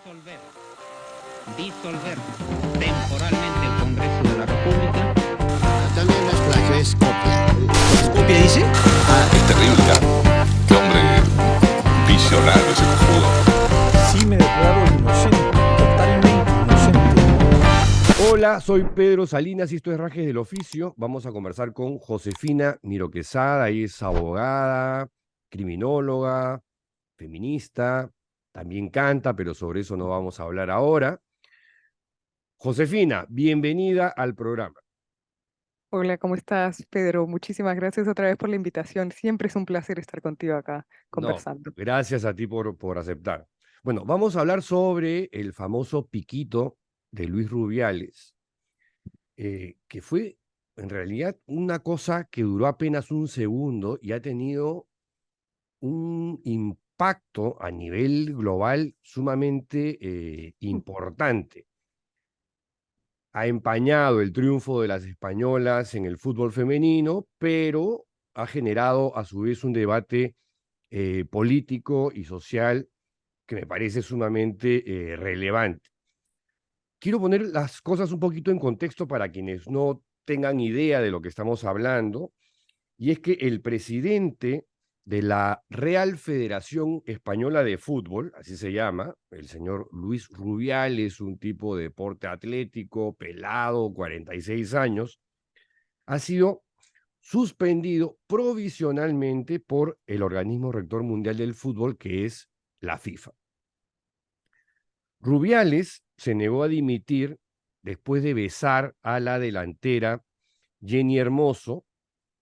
disolver temporalmente el Congreso de la República. También las playas Skopje. ¿Skopje dice? Es terrible, ¿ah? Qué hombre visionario ese cojudo. Sí me declaro inocente, totalmente inocente. Hola, soy Pedro Salinas y esto es Rajes del Oficio. Vamos a conversar con Josefina Miro Quesada. Ella es abogada, criminóloga, feminista, también canta, pero sobre eso no vamos a hablar ahora. Josefina, bienvenida al programa. Hola, ¿cómo estás, Pedro? Muchísimas gracias otra vez por la invitación. Siempre es un placer estar contigo acá No, conversando. gracias a ti por aceptar. Bueno, vamos a hablar sobre el famoso piquito de Luis Rubiales, que fue en realidad una cosa que duró apenas un segundo y ha tenido un impacto a nivel global sumamente importante. Ha empañado el triunfo de las españolas en el fútbol femenino, pero ha generado a su vez un debate político y social que me parece sumamente relevante. Quiero poner las cosas un poquito en contexto para quienes no tengan idea de lo que estamos hablando, y es que el presidente de la Real Federación Española de Fútbol, así se llama, el señor Luis Rubiales, un tipo de deporte atlético, pelado, 46 años, ha sido suspendido provisionalmente por el organismo rector mundial del fútbol, que es la FIFA. Rubiales se negó a dimitir después de besar a la delantera Jenny Hermoso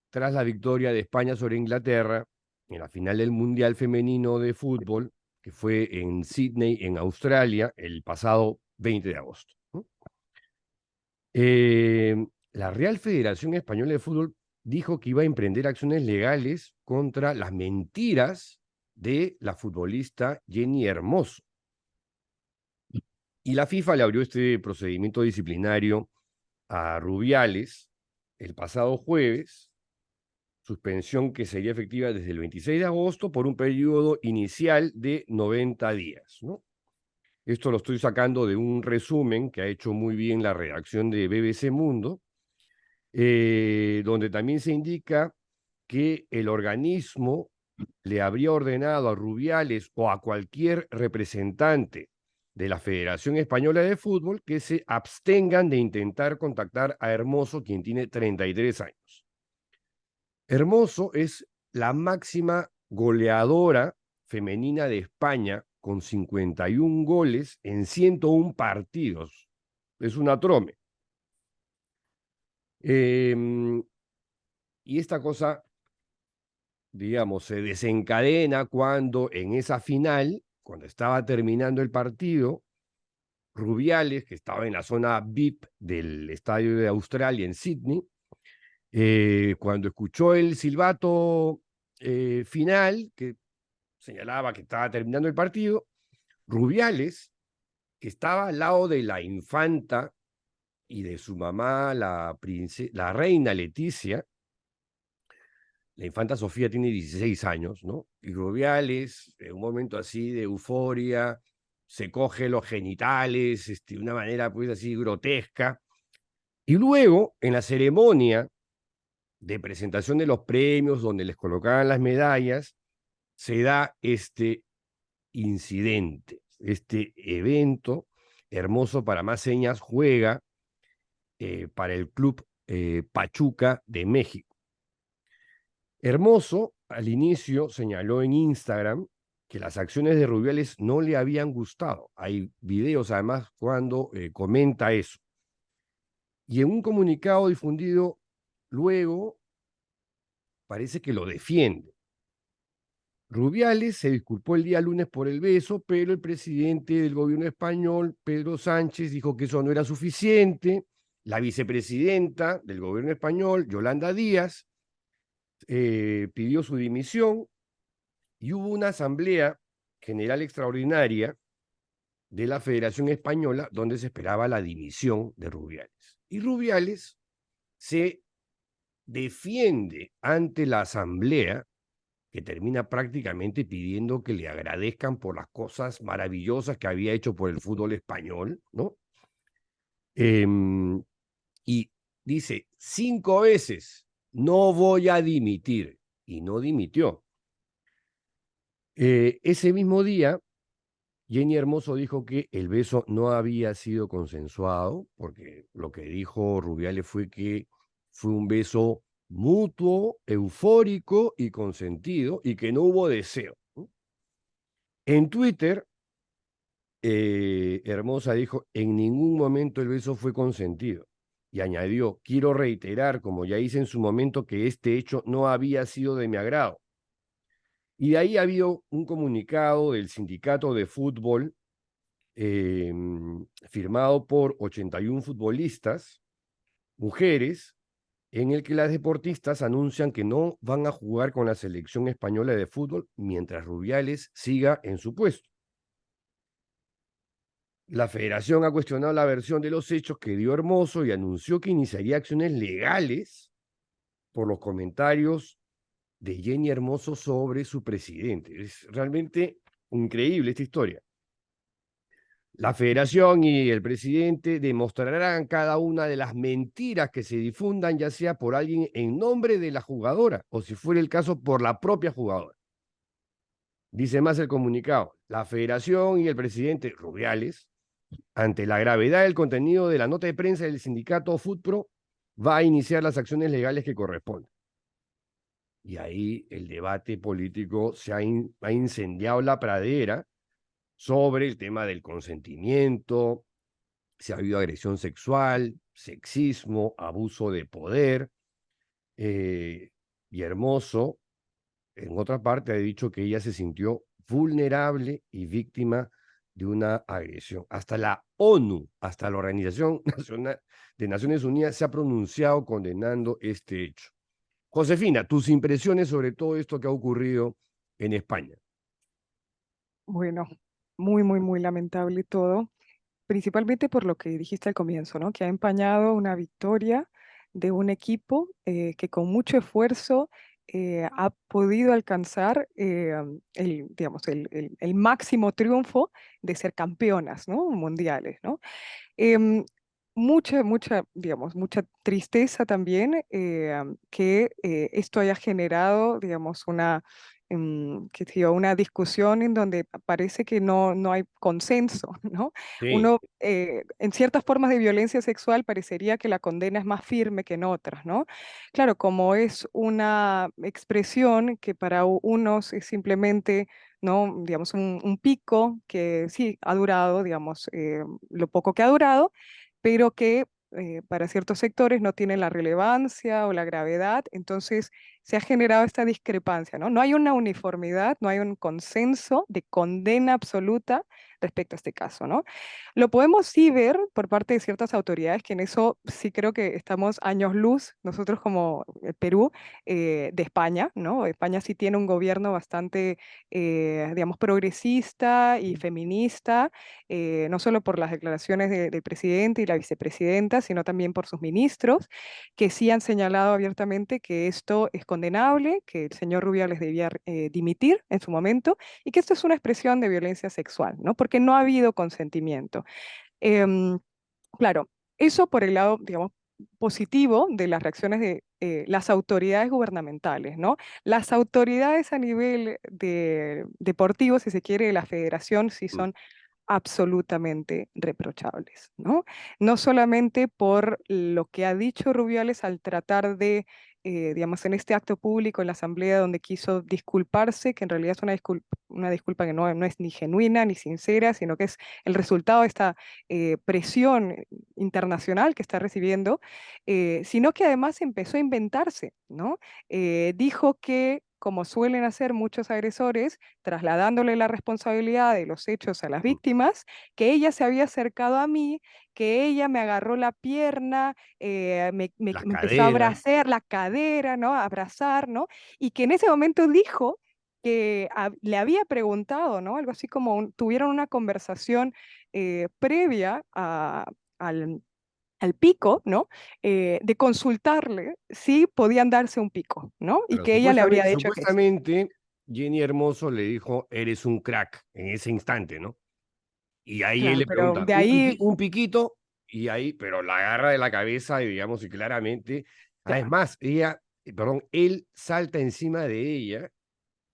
tras la victoria de España sobre Inglaterra en la final del Mundial Femenino de Fútbol, que fue en Sydney, en Australia, el pasado 20 de agosto. La Real Federación Española de Fútbol dijo que iba a emprender acciones legales contra las mentiras de la futbolista Jenny Hermoso. Y la FIFA le abrió este procedimiento disciplinario a Rubiales el pasado jueves, suspensión que sería efectiva desde el 26 de agosto por un periodo inicial de 90 días, ¿no? Esto lo estoy sacando de un resumen que ha hecho muy bien la redacción de BBC Mundo, donde también se indica que el organismo le habría ordenado a Rubiales o a cualquier representante de la Federación Española de Fútbol que se abstengan de intentar contactar a Hermoso, quien tiene 33 años. Hermoso es la máxima goleadora femenina de España con 51 goles en 101 partidos. Es una trome. Y esta cosa, digamos, se desencadena cuando en esa final, cuando estaba terminando el partido, Rubiales, que estaba en la zona VIP del estadio de Australia en Sydney, cuando escuchó el silbato final, que señalaba que estaba terminando el partido, Rubiales, que estaba al lado de la infanta y de su mamá, la reina Leticia. La infanta Sofía tiene 16 años, ¿no? Y Rubiales, en un momento así de euforia, se coge los genitales de una manera pues así grotesca. Y luego, en la ceremonia de presentación de los premios, donde les colocaban las medallas, se da este incidente, este evento. Hermoso, para más señas, juega para el club Pachuca de México. Hermoso, al inicio, señaló en Instagram que las acciones de Rubiales no le habían gustado. Hay videos, además, cuando comenta eso. Y en un comunicado difundido luego, parece que lo defiende. Rubiales se disculpó el día lunes por el beso, pero el presidente del gobierno español, Pedro Sánchez, dijo que eso no era suficiente. La vicepresidenta del gobierno español, Yolanda Díaz, pidió su dimisión y hubo una asamblea general extraordinaria de la Federación Española donde se esperaba la dimisión de Rubiales. Y Rubiales se defiende ante la asamblea, que termina prácticamente pidiendo que le agradezcan por las cosas maravillosas que había hecho por el fútbol español, ¿no? Y dice 5 veces, no voy a dimitir, y no dimitió. Ese mismo día, Jenny Hermoso dijo que el beso no había sido consensuado, porque lo que dijo Rubiales fue que fue un beso mutuo, eufórico y consentido, y que no hubo deseo, ¿no? En Twitter, Hermosa dijo, en ningún momento el beso fue consentido. Y añadió, quiero reiterar, como ya hice en su momento, que este hecho no había sido de mi agrado. Y de ahí ha habido un comunicado del sindicato de fútbol firmado por 81 futbolistas, mujeres, en el que las deportistas anuncian que no van a jugar con la selección española de fútbol mientras Rubiales siga en su puesto. La federación ha cuestionado la versión de los hechos que dio Hermoso y anunció que iniciaría acciones legales por los comentarios de Jenny Hermoso sobre su presidente. Es realmente increíble esta historia. La federación y el presidente demostrarán cada una de las mentiras que se difundan, ya sea por alguien en nombre de la jugadora o, si fuera el caso, por la propia jugadora. Dice más el comunicado, la federación y el presidente Rubiales, ante la gravedad del contenido de la nota de prensa del sindicato FUTPRO, va a iniciar las acciones legales que corresponden. Y ahí el debate político ha incendiado la pradera sobre el tema del consentimiento, si ha habido agresión sexual, sexismo, abuso de poder. Y Hermoso, en otra parte, ha dicho que ella se sintió vulnerable y víctima de una agresión. Hasta la ONU, hasta la Organización Nacional de Naciones Unidas se ha pronunciado condenando este hecho. Josefina, tus impresiones sobre todo esto que ha ocurrido en España. Bueno, muy, muy, muy lamentable todo, principalmente por lo que dijiste al comienzo, ¿no? Que ha empañado una victoria de un equipo que con mucho esfuerzo ha podido alcanzar digamos, el máximo triunfo de ser campeonas, ¿no? Mundiales, ¿no? Em, digamos, mucha tristeza también que esto haya generado, digamos, una discusión en donde parece que no hay consenso, ¿no? Sí, En ciertas formas de violencia sexual parecería que la condena es más firme que en otras, ¿no? Claro, como es una expresión que para unos es simplemente, ¿no? Digamos, un pico que sí ha durado, digamos, lo poco que ha durado, pero que para ciertos sectores no tienen la relevancia o la gravedad, entonces se ha generado esta discrepancia, ¿no? No hay una uniformidad, no hay un consenso de condena absoluta respecto a este caso, ¿no? Lo podemos sí ver por parte de ciertas autoridades, que en eso sí creo que estamos años luz, nosotros como Perú, de España, ¿no? España sí tiene un gobierno bastante, digamos, progresista y feminista, no solo por las declaraciones del presidente y la vicepresidenta, sino también por sus ministros, que sí han señalado abiertamente que esto es condenable, que el señor Rubiales debía dimitir en su momento y que esto es una expresión de violencia sexual, ¿no? Porque no ha habido consentimiento. Em, claro, eso por el lado, digamos, positivo de las reacciones de las autoridades gubernamentales, ¿no? Las autoridades a nivel deportivo, si se quiere, de la federación, sí son absolutamente reprochables, ¿no? No solamente por lo que ha dicho Rubiales al tratar de, digamos, en este acto público en la asamblea donde quiso disculparse, que en realidad es una disculpa que no es ni genuina ni sincera, sino que es el resultado de esta presión internacional que está recibiendo, sino que además empezó a inventarse, ¿no? Dijo que, como suelen hacer muchos agresores, trasladándole la responsabilidad de los hechos a las víctimas, que ella se había acercado a mí, que ella me agarró la pierna, la me empezó a cadera. abrazar la cadera, ¿no? A abrazar, ¿no? Y que en ese momento dijo que le había preguntado, ¿no? Algo así como tuvieron una conversación previa al pico, ¿no? De consultarle si podían darse un pico, ¿no? Y Pero que ella le habría hecho el gesto. supuestamente Jenny Hermoso le dijo, eres un crack, en ese instante, ¿no? Y ahí él Claro, le pero pregunta, de ahí, un piquito, y ahí, pero la agarra de la cabeza, y digamos, y claramente, es ya, más, él salta encima de ella,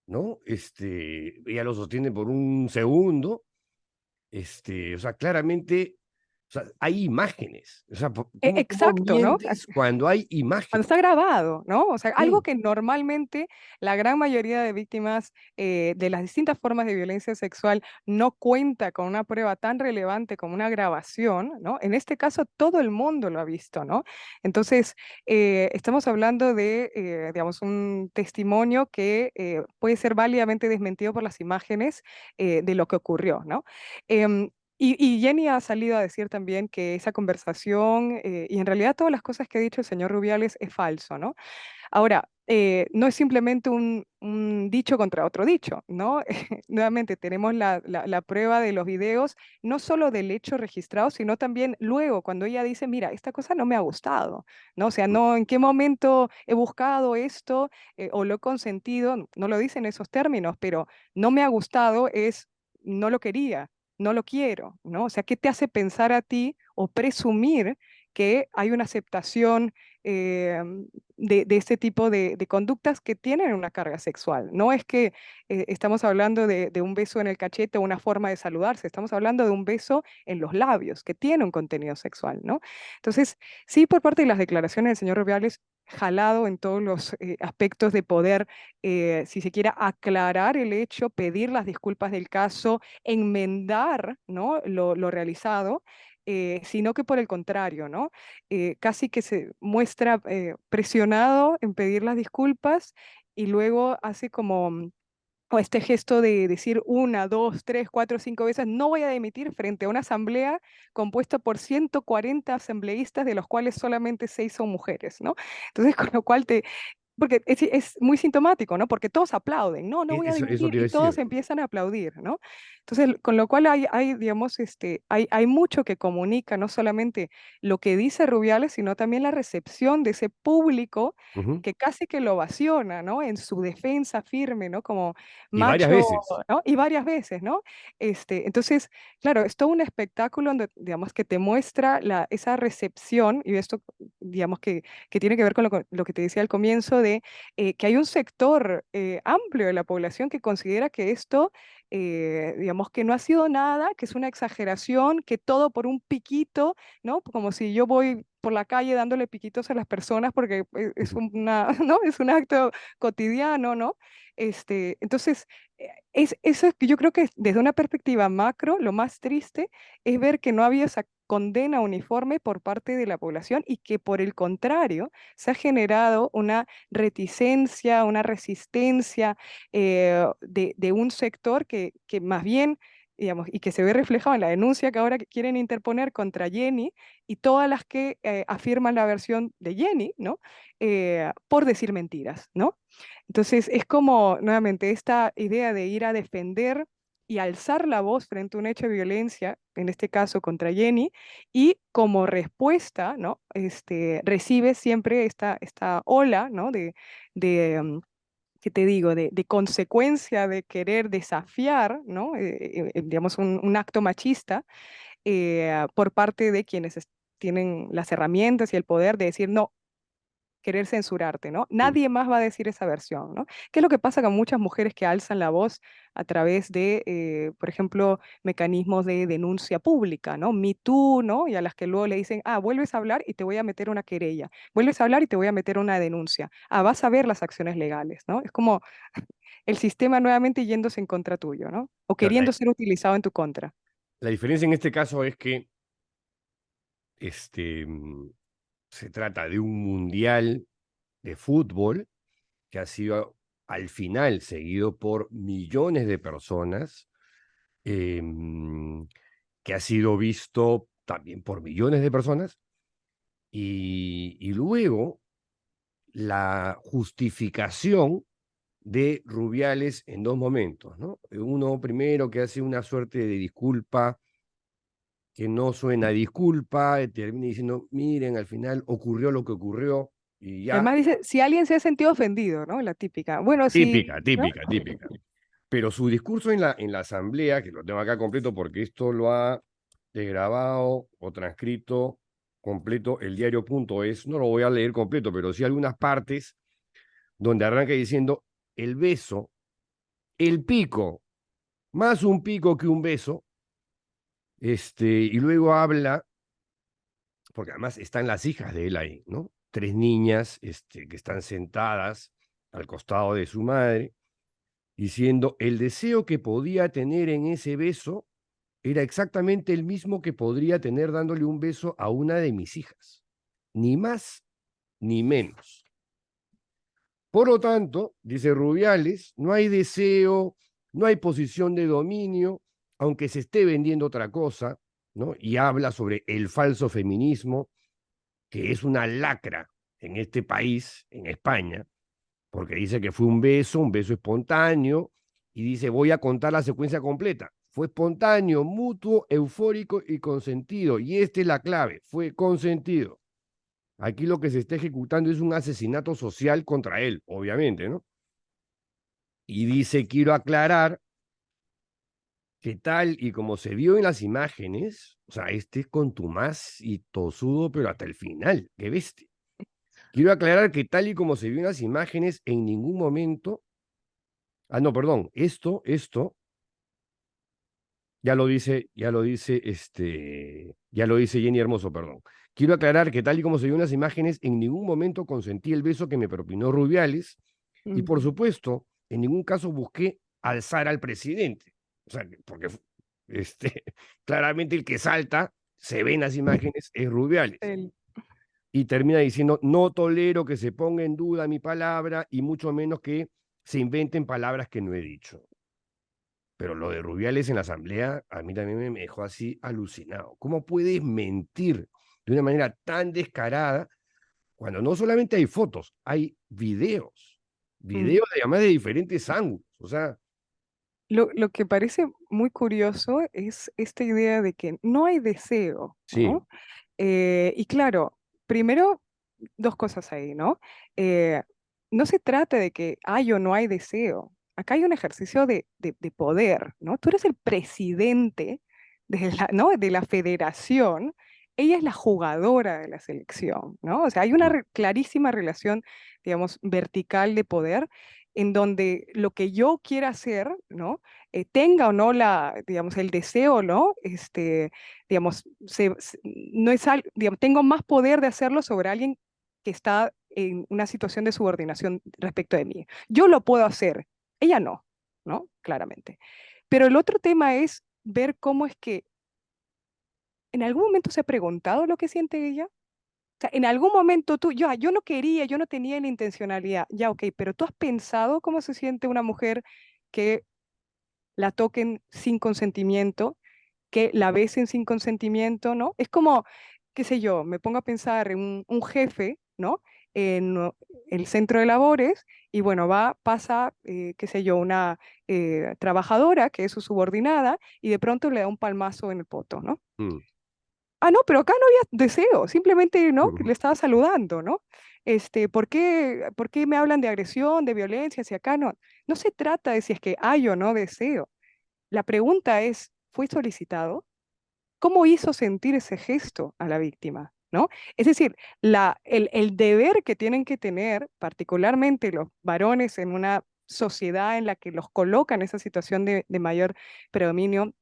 ¿no? Ella lo sostiene por un segundo, o sea, claramente, o sea, hay imágenes, o sea, ¿cómo exacto, ¿no? mientes cuando hay Cuando está imágenes? grabado, ¿no? O sea, algo Sí, que normalmente la gran mayoría de víctimas de las distintas formas de violencia sexual no cuenta con una prueba tan relevante como una grabación, ¿no? En este caso, todo el mundo lo ha visto, ¿no? Entonces, estamos hablando de, digamos, un testimonio que puede ser válidamente desmentido por las imágenes de lo que ocurrió, ¿no? Em, y Jenny ha salido a decir también que esa conversación y en realidad todas las cosas que ha dicho el señor Rubiales es falso, ¿no? Ahora, no es simplemente un dicho contra otro dicho, ¿no? Nuevamente tenemos la prueba de los videos, no solo del hecho registrado, sino también luego cuando ella dice, mira, esta cosa no me ha gustado, ¿no? O sea, no, ¿en qué momento he buscado esto o lo he consentido? No lo dice en esos términos, pero no me ha gustado es, no lo quería, no lo quiero, ¿no? O sea, ¿qué te hace pensar a ti o presumir que hay una aceptación eh, de este tipo de conductas que tienen una carga sexual? No es que estamos hablando de un beso en el cachete o una forma de saludarse, estamos hablando de un beso en los labios que tiene un contenido sexual, ¿no? Entonces, sí, por parte de las declaraciones del señor Rubiales, jalado en todos los aspectos de poder, si se quiera, aclarar el hecho, pedir las disculpas del caso, enmendar, ¿no? Lo realizado, sino que por el contrario, ¿no? Casi que se muestra presionado en pedir las disculpas y luego hace como o este gesto de decir una, dos, tres, cuatro, cinco veces, no voy a dimitir frente a una asamblea compuesta por 140 asambleístas, de los cuales solamente 6 son mujeres, ¿no? Entonces, con lo cual porque es muy sintomático, ¿no? Porque todos aplauden, no, no voy a eso dimitir, te iba a y todos decir. empiezan a aplaudir, ¿no? Entonces, con lo cual digamos, hay mucho que comunica, no solamente lo que dice Rubiales, sino también la recepción de ese público Ujú. que casi que lo ovaciona, ¿no? En su defensa firme, ¿no? Como Y varias macho, veces. ¿no? Y varias veces, ¿no? Entonces, claro, es todo un espectáculo donde, digamos, que te muestra esa recepción, y esto, digamos, que tiene que ver con lo que te decía al comienzo de que hay un sector amplio de la población que considera que esto, digamos, que no ha sido nada, que es una exageración, que todo por un piquito, ¿no? Como si yo voy por la calle dándole piquitos a las personas porque es ¿no? Es un acto cotidiano, ¿no? Entonces, eso es que yo creo que desde una perspectiva macro, lo más triste es ver que no había esa condena uniforme por parte de la población y que por el contrario se ha generado una reticencia, una resistencia de un sector que más bien, digamos, y que se ve reflejado en la denuncia que ahora quieren interponer contra Jenny y todas las que afirman la versión de Jenny, ¿no? Por decir mentiras, ¿no? Entonces es como, nuevamente, esta idea de ir a defender y alzar la voz frente a un hecho de violencia, en este caso contra Jenny, y como respuesta, ¿no? Recibe siempre esta ola, ¿no? ¿Qué te digo? De consecuencia de querer desafiar, ¿no? Digamos, un acto machista por parte de quienes tienen las herramientas y el poder de decir, no, querer censurarte, ¿no? Mm. Nadie más va a decir esa versión, ¿no? ¿Qué es lo que pasa con muchas mujeres que alzan la voz a través de, por ejemplo, mecanismos de denuncia pública, ¿no? Me Too, ¿no? Y a las que luego le dicen, ah, vuelves a hablar y te voy a meter una querella, vuelves a hablar y te voy a meter una denuncia, ah, vas a ver las acciones legales, ¿no? Es como el sistema nuevamente yéndose en contra tuyo, ¿no? O Claro, queriendo ser utilizado en tu contra. la diferencia en este caso es que este, mm, se trata de un mundial de fútbol que ha sido al final seguido por millones de personas, que ha sido visto también por millones de personas, y luego la justificación de Rubiales en dos momentos, ¿no? Uno primero que hace una suerte de disculpa que no suena a disculpa, termina diciendo, miren, al final ocurrió lo que ocurrió, Y ya, Además dice, si alguien se ha sentido ofendido, ¿no? La típica. Bueno, sí, típica, ¿no? típica, típica. Pero su discurso en la asamblea, que lo tengo acá completo porque esto lo ha grabado o transcrito completo el diario.es, no lo voy a leer completo, pero sí algunas partes donde arranca diciendo el beso, el pico, más un pico que un beso, y luego habla, porque además están las hijas de él ahí, ¿no? Tres niñas que están sentadas al costado de su madre, diciendo, el deseo que podía tener en ese beso era exactamente el mismo que podría tener dándole un beso a una de mis hijas, ni más ni menos. Por lo tanto, dice Rubiales, no hay deseo, no hay posición de dominio, aunque se esté vendiendo otra cosa, ¿no? Y habla sobre el falso feminismo, que es una lacra en este país, en España, porque dice que fue un beso espontáneo, y dice, voy a contar la secuencia completa. Fue espontáneo, mutuo, eufórico y consentido. Y esta es la clave, fue consentido. Aquí lo que se está ejecutando es un asesinato social contra él, obviamente, ¿no? Y dice, quiero aclarar que tal y como se vio en las imágenes, o sea, es contumaz y tosudo, pero hasta el final, qué bestia. Quiero aclarar que tal y como se vio en las imágenes, en ningún momento, no, perdón, esto, ya lo dice, ya lo dice Jenny Hermoso, perdón. Quiero aclarar que tal y como se vio en las imágenes, en ningún momento consentí el beso que me propinó Rubiales y por supuesto, en ningún caso busqué alzar al presidente. O sea, porque claramente el que salta, se ve en las imágenes, es Rubiales. El- Y termina diciendo, no tolero que se ponga en duda mi palabra y mucho menos que se inventen palabras que no he dicho. Pero lo de Rubiales en la asamblea a mí también me dejó así alucinado. ¿Cómo puedes mentir de una manera tan descarada cuando no solamente hay fotos, hay videos? Videos además de diferentes ángulos. O sea, Lo que parece muy curioso es esta idea de que no hay deseo, sí, ¿no? Y claro, primero, dos cosas ahí, ¿no? Eh, no se trata de que hay o no hay deseo. Acá hay un ejercicio de poder, ¿no? Tú eres el presidente de la, ¿no? de la federación, ella es la jugadora de la selección, ¿no? O sea, hay una clarísima relación, digamos, vertical de poder en donde lo que yo quiera hacer, ¿no? Tenga o no digamos, el deseo, ¿no? Digamos, no es digamos, tengo más poder de hacerlo sobre alguien que está en una situación de subordinación respecto de mí. Yo lo puedo hacer, ella no, ¿no? Claramente. Pero el otro tema es ver cómo es que en algún momento se ha preguntado lo que siente ella. O sea, en algún momento yo no quería, yo no tenía la intencionalidad, ya, ok, pero tú has pensado cómo se siente una mujer que la toquen sin consentimiento, que la besen sin consentimiento, ¿no? Es como, qué sé yo, me pongo a pensar en un jefe, ¿no? En el centro de labores y bueno, pasa, qué sé yo, una trabajadora que es su subordinada y de pronto le da un palmazo en el poto, ¿no? mm, Ah, no, pero acá no había deseo, simplemente, ¿no? Que le estaba saludando, ¿no? ¿Por qué me hablan de agresión, de violencia? Si acá no, no se trata de si es que hay o no deseo. La pregunta es, ¿fue solicitado? ¿Cómo hizo sentir ese gesto a la víctima? ¿No? Es decir, el deber que tienen que tener, particularmente los varones en una sociedad en la que los colocan en esa situación de mayor predominio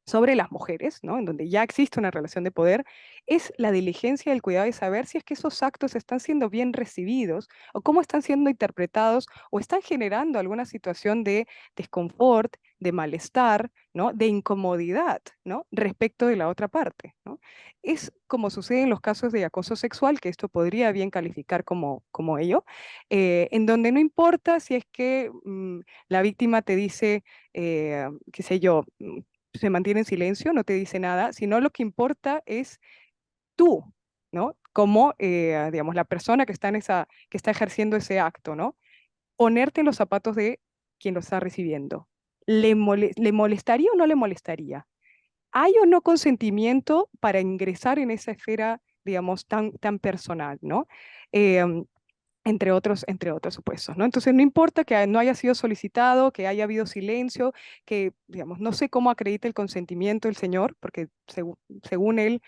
sobre las mujeres, ¿no? En donde ya existe una relación de poder, es la diligencia y el cuidado de saber si es que esos actos están siendo bien recibidos o cómo están siendo interpretados o están generando alguna situación de desconfort, de malestar, ¿no? De incomodidad, ¿no? Respecto de la otra parte, ¿no? Es como sucede en los casos de acoso sexual, que esto podría bien calificar como ello, en donde no importa si es que la víctima te dice, qué sé yo, se mantiene en silencio, no te dice nada, sino lo que importa es tú, ¿no? Como, digamos, la persona que está que está ejerciendo ese acto, ¿no? Ponerte en los zapatos de quien lo está recibiendo. ¿Le molestaría o no le molestaría? ¿Hay o no consentimiento para ingresar en esa esfera, digamos, tan personal, ¿no? entre otros supuestos, ¿no? Entonces, no importa que no haya sido solicitado, que haya habido silencio, que, digamos, no sé cómo acredita el consentimiento del señor, porque según él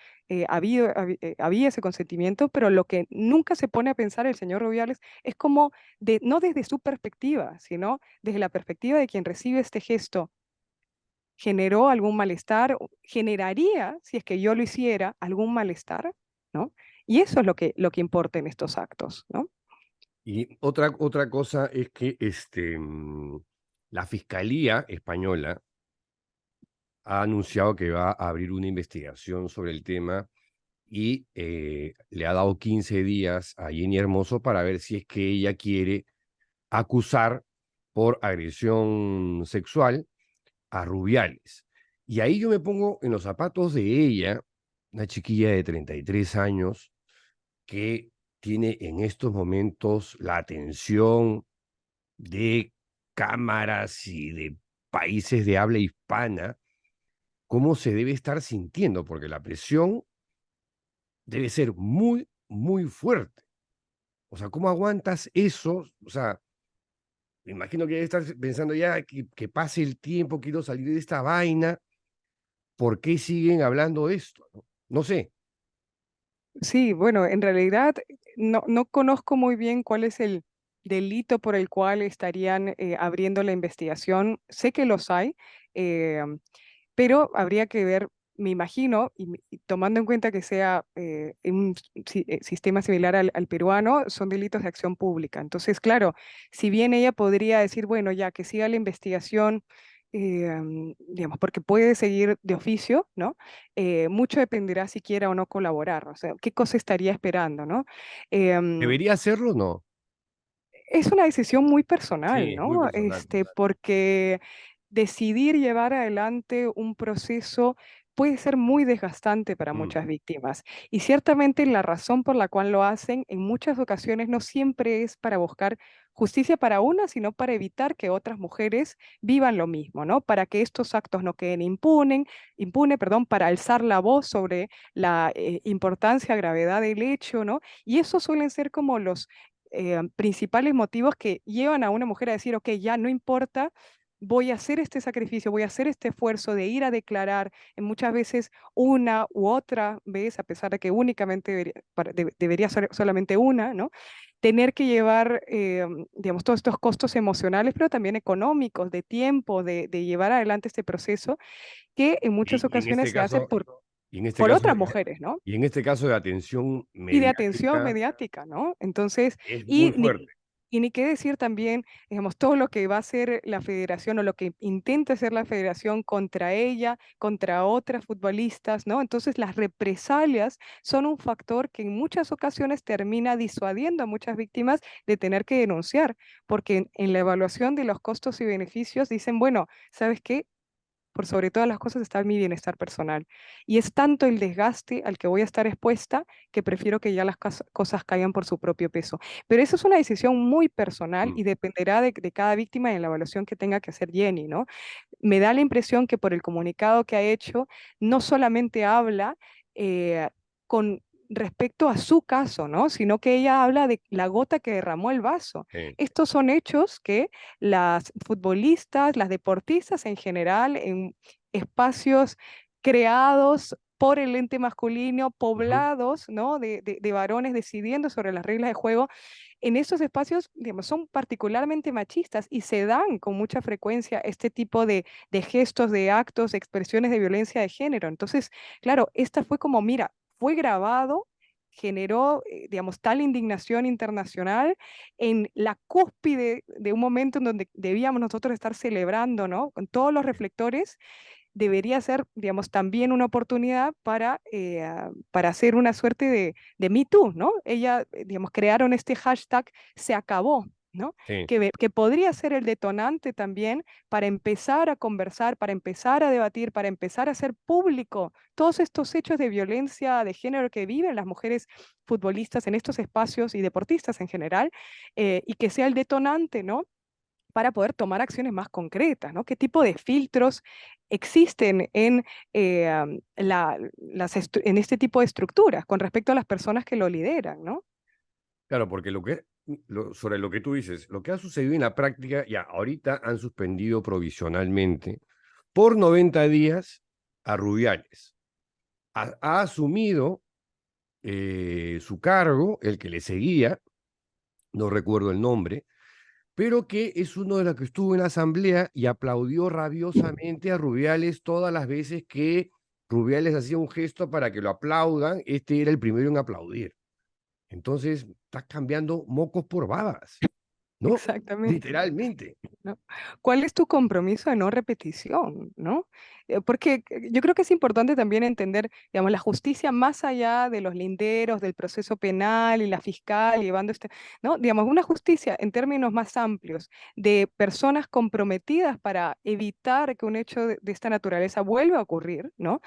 había ese consentimiento, pero lo que nunca se pone a pensar el señor Rubiales es como, no desde su perspectiva, sino desde la perspectiva de quien recibe este gesto. ¿Generó algún malestar? ¿Generaría, si es que yo lo hiciera, algún malestar? ¿No? Y eso es lo que importa en estos actos, ¿no? Y otra cosa es que la Fiscalía Española ha anunciado que va a abrir una investigación sobre el tema y le ha dado 15 días a Jenny Hermoso para ver si es que ella quiere acusar por agresión sexual a Rubiales. Y ahí yo me pongo en los zapatos de ella, una chiquilla de 33 años que tiene en estos momentos la atención de cámaras y de países de habla hispana. ¿Cómo se debe estar sintiendo? Porque la presión debe ser muy, muy fuerte. O sea, ¿cómo aguantas eso? O sea, me imagino que debe estar pensando ya que pase el tiempo, quiero salir de esta vaina. ¿Por qué siguen hablando de esto? No sé. Sí, bueno, en realidad no conozco muy bien cuál es el delito por el cual estarían abriendo la investigación. Sé que los hay, eh, pero habría que ver, me imagino, y tomando en cuenta que sea un sistema similar al peruano, son delitos de acción pública. Entonces, claro, si bien ella podría decir, bueno, ya que siga la investigación, digamos, porque puede seguir de oficio, ¿no? Mucho dependerá si quiera o no colaborar, o sea, qué cosa estaría esperando, ¿no? Em, ¿Debería hacerlo o no? es una decisión muy personal, Sí, es muy ¿no? personal. Porque decidir llevar adelante un proceso puede ser muy desgastante para Mm. muchas víctimas. Y ciertamente la razón por la cual lo hacen en muchas ocasiones no siempre es para buscar justicia para una, sino para evitar que otras mujeres vivan lo mismo, ¿no? Para que estos actos no queden impune, para alzar la voz sobre la importancia, gravedad del hecho, ¿no? Y esos suelen ser como los principales motivos que llevan a una mujer a decir, ok, ya no importa, voy a hacer este sacrificio, voy a hacer este esfuerzo de ir a declarar, en muchas veces una u otra vez, a pesar de que únicamente debería ser solamente una, ¿no? Tener que llevar, digamos, todos estos costos emocionales, pero también económicos, de tiempo, de llevar adelante este proceso, que en muchas Y en ocasiones este se hace caso, y en este por caso, otras mujeres, ¿no? y en este caso de atención Y de atención mediática mediática, ¿no? Entonces, es muy y fuerte. ni qué decir también, digamos, todo lo que va a hacer la federación o lo que intenta hacer la federación contra ella, contra otras futbolistas, ¿no? Entonces, las represalias son un factor que en muchas ocasiones termina disuadiendo a muchas víctimas de tener que denunciar, porque en la evaluación de los costos y beneficios dicen, bueno, ¿sabes qué? Por sobre todas las cosas está mi bienestar personal. Y es tanto el desgaste al que voy a estar expuesta que prefiero que ya las cosas caigan por su propio peso. Pero eso es una decisión muy personal Mm. y dependerá de cada víctima en la evaluación que tenga que hacer Jenny, ¿no? Me da la impresión que por el comunicado que ha hecho, no solamente habla con respecto a su caso, ¿no? Sino que ella habla de la gota que derramó el vaso. Sí. Estos son hechos que las futbolistas, las deportistas en general, en espacios creados por el ente masculino, Ujú. poblados, ¿no? de varones decidiendo sobre las reglas de juego, en esos espacios, digamos, son particularmente machistas y se dan con mucha frecuencia este tipo de gestos, de actos, de expresiones de violencia de género. Entonces, claro, esta fue como, mira, fue grabado, generó, digamos, tal indignación internacional en la cúspide de un momento en donde debíamos nosotros estar celebrando, ¿no? Con todos los reflectores, debería ser, digamos, también una oportunidad para hacer una suerte de Me Too, ¿no? Ella, digamos, crearon este hashtag se acabó, ¿no? Sí. Que podría ser el detonante también para empezar a conversar, para empezar a debatir, para empezar a hacer público todos estos hechos de violencia de género que viven las mujeres futbolistas en estos espacios y deportistas en general, y que sea el detonante, ¿no? Para poder tomar acciones más concretas, ¿no? ¿Qué tipo de filtros existen en, en este tipo de estructuras con respecto a las personas que lo lideran, ¿no? Claro, porque sobre lo que tú dices, lo que ha sucedido en la práctica, ya ahorita han suspendido provisionalmente por 90 días a Rubiales. Ha asumido su cargo, el que le seguía, no recuerdo el nombre, pero que es uno de los que estuvo en la asamblea y aplaudió rabiosamente a Rubiales todas las veces que Rubiales hacía un gesto para que lo aplaudan, este era el primero en aplaudir. Entonces, estás cambiando mocos por babas, ¿no? Exactamente. Literalmente. ¿No? ¿Cuál es tu compromiso de no repetición, ¿no? Porque yo creo que es importante también entender, digamos, la justicia más allá de los linderos, del proceso penal y la fiscal llevando ¿no? Digamos, una justicia en términos más amplios de personas comprometidas para evitar que un hecho de esta naturaleza vuelva a ocurrir, ¿no?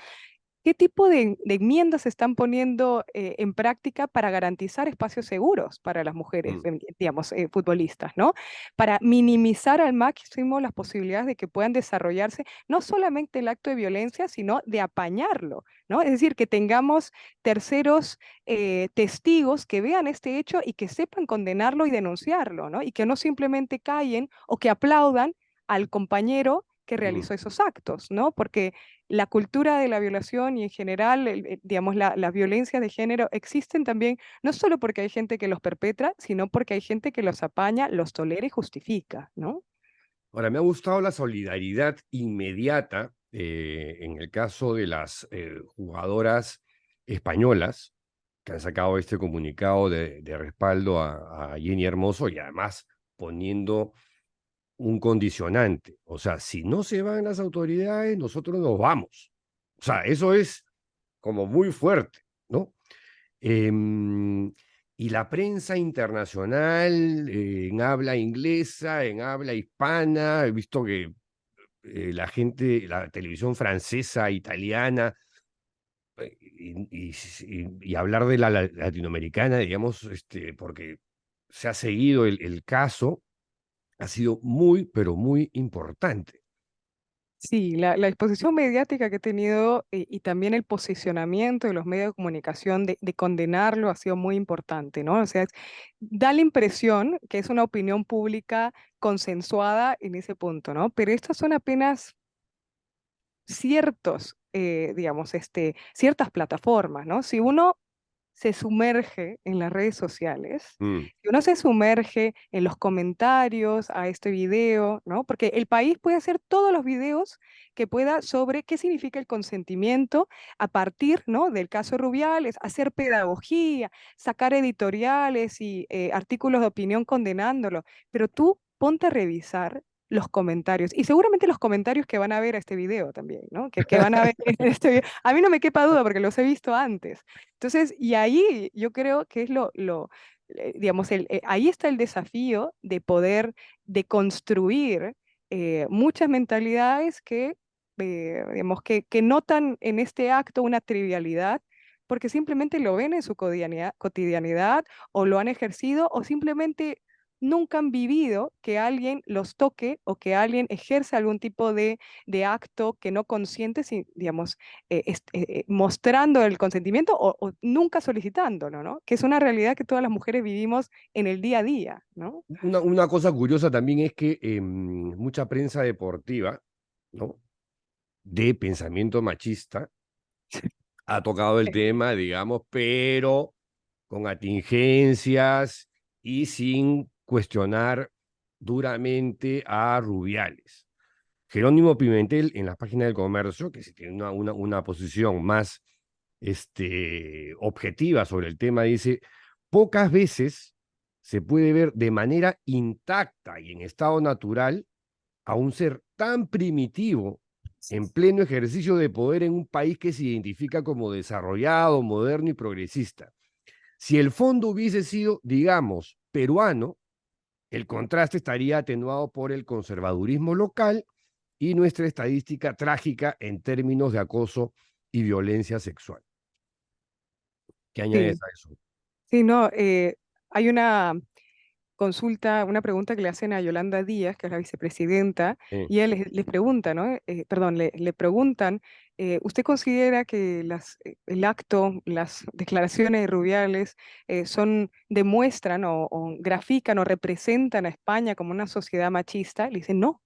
¿Qué tipo de enmiendas se están poniendo en práctica para garantizar espacios seguros para las mujeres, digamos, futbolistas, ¿no? Para minimizar al máximo las posibilidades de que puedan desarrollarse no solamente el acto de violencia, sino de apañarlo, ¿no? Es decir, que tengamos terceros testigos que vean este hecho y que sepan condenarlo y denunciarlo, ¿no? Y que no simplemente callen o que aplaudan al compañero que realizó esos actos, ¿no? Porque la cultura de la violación y en general, digamos, las violencias de género existen también, no solo porque hay gente que los perpetra, sino porque hay gente que los apaña, los tolera y justifica, ¿no? Ahora, me ha gustado la solidaridad inmediata en el caso de las jugadoras españolas que han sacado este comunicado de respaldo a Jenny Hermoso y además poniendo un condicionante. O sea, si no se van las autoridades, nosotros nos vamos. O sea, eso es como muy fuerte, ¿no? Y la prensa internacional, en habla inglesa, en habla hispana, he visto que la gente, la televisión francesa, italiana, y hablar de la latinoamericana, digamos, porque se ha seguido el caso, ha sido muy, pero muy importante. Sí, la exposición mediática que he tenido y también el posicionamiento de los medios de comunicación de condenarlo ha sido muy importante, ¿no? O sea, da la impresión que es una opinión pública consensuada en ese punto, ¿no? Pero estas son apenas ciertos, digamos, ciertas plataformas, ¿no? Si uno se sumerge en las redes sociales, Mm, si uno se sumerge en los comentarios a este video, ¿no? Porque el país puede hacer todos los videos que pueda sobre qué significa el consentimiento a partir, ¿no? Del caso Rubiales, hacer pedagogía, sacar editoriales y artículos de opinión condenándolo, pero tú ponte a revisar los comentarios y seguramente los comentarios que van a ver a este video también, ¿no? Que van a ver este video. A mí no me quepa duda porque los he visto antes. Entonces, y ahí yo creo que es digamos, ahí está el desafío de poder deconstruir muchas mentalidades que, digamos, que notan en este acto una trivialidad porque simplemente lo ven en su cotidianidad o lo han ejercido o simplemente nunca han vivido que alguien los toque o que alguien ejerce algún tipo de acto que no consiente, digamos, mostrando el consentimiento o nunca solicitándolo, ¿no? Que es una realidad que todas las mujeres vivimos en el día a día, ¿no? Una cosa curiosa también es que mucha prensa deportiva, ¿no? De pensamiento machista ha tocado el tema, digamos, pero con atingencias y sin cuestionar duramente a Rubiales. Jerónimo Pimentel, en la página del Comercio, que sí tiene una posición más objetiva sobre el tema, dice, pocas veces se puede ver de manera intacta y en estado natural a un ser tan primitivo en pleno ejercicio de poder en un país que se identifica como desarrollado, moderno y progresista. Si el fondo hubiese sido, digamos, peruano, el contraste estaría atenuado por el conservadurismo local y nuestra estadística trágica en términos de acoso y violencia sexual. ¿Qué añades Sí, a eso? sí, no, hay una consulta, una pregunta que le hacen a Yolanda Díaz, que es la vicepresidenta, Sí. y ella les pregunta, ¿no? Perdón, le preguntan, ¿usted considera que el acto, las declaraciones de Rubiales demuestran o grafican o representan a España como una sociedad machista? Le dicen, no.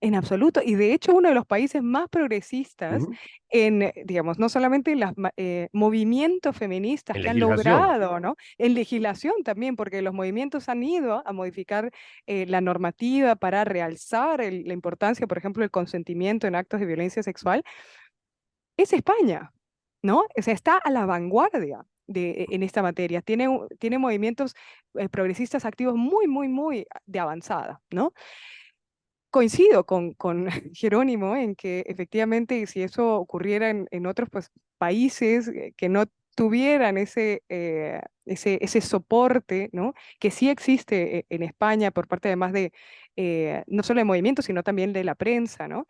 En absoluto. Y de hecho, uno de los países más progresistas Ujú. digamos, no solamente en los movimientos feministas En que han legislación. logrado, ¿no? En legislación también, porque los movimientos han ido a modificar la normativa para realzar la importancia, por ejemplo, del consentimiento en actos de violencia sexual, es España, ¿no? O sea, está a la vanguardia en esta materia. Tiene movimientos progresistas activos muy, muy, muy de avanzada, ¿no? Coincido con Jerónimo en que efectivamente si eso ocurriera en otros pues, países que no tuvieran ese soporte, ¿no? Que sí existe en España por parte además de no solo de movimientos, sino también de la prensa, ¿no?